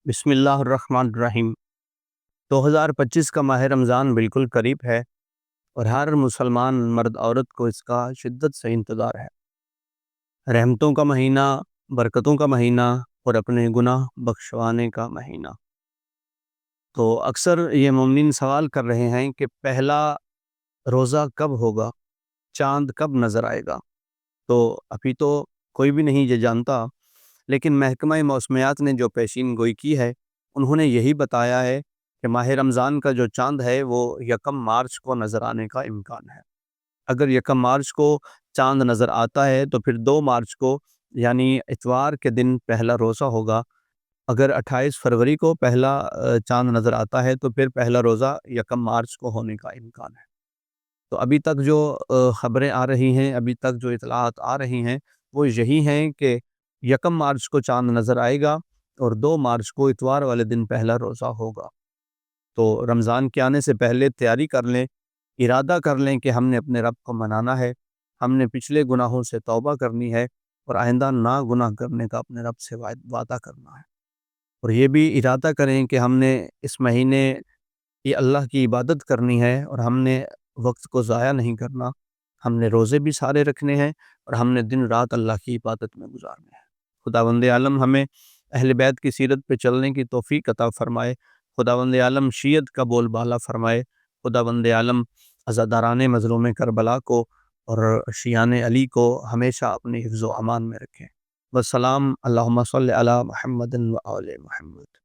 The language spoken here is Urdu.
بسم اللہ الرحمن الرحیم۔ 2025 کا ماہ رمضان بالکل قریب ہے اور ہر مسلمان مرد عورت کو اس کا شدت سے انتظار ہے۔ رحمتوں کا مہینہ، برکتوں کا مہینہ اور اپنے گناہ بخشوانے کا مہینہ۔ تو اکثر یہ مومنین سوال کر رہے ہیں کہ پہلا روزہ کب ہوگا، چاند کب نظر آئے گا؟ تو ابھی تو کوئی بھی نہیں یہ جانتا، لیکن محکمہ موسمیات نے جو پیشین گوئی کی ہے انہوں نے یہی بتایا ہے کہ ماہ رمضان کا جو چاند ہے وہ 1 مارچ کو نظر آنے کا امکان ہے۔ اگر 1 مارچ کو چاند نظر آتا ہے تو پھر 2 مارچ کو یعنی اتوار کے دن پہلا روزہ ہوگا۔ اگر 28 فروری کو پہلا چاند نظر آتا ہے تو پھر پہلا روزہ 1 مارچ کو ہونے کا امکان ہے۔ تو ابھی تک جو خبریں آ رہی ہیں، ابھی تک جو اطلاعات آ رہی ہیں وہ یہی ہیں کہ 1 مارچ کو چاند نظر آئے گا اور 2 مارچ کو اتوار والے دن پہلا روزہ ہوگا۔ تو رمضان کے آنے سے پہلے تیاری کر لیں، ارادہ کر لیں کہ ہم نے اپنے رب کو منانا ہے، ہم نے پچھلے گناہوں سے توبہ کرنی ہے اور آئندہ نا گناہ کرنے کا اپنے رب سے وعدہ کرنا ہے۔ اور یہ بھی ارادہ کریں کہ ہم نے اس مہینے یہ اللہ کی عبادت کرنی ہے اور ہم نے وقت کو ضائع نہیں کرنا، ہم نے روزے بھی سارے رکھنے ہیں اور ہم نے دن رات اللہ کی عبادت میں گزارنے ہیں۔ خداوند عالم ہمیں اہل بیت کی سیرت پہ چلنے کی توفیق عطا فرمائے۔ خداوند عالم شیعت کا بول بالا فرمائے۔ خداوند عالم عزاداران مظلوم کربلا کو اور شیعان علی کو ہمیشہ اپنی حفظ و امان میں رکھیں۔ والسلام، اللہم صلی علی محمد و آل محمد۔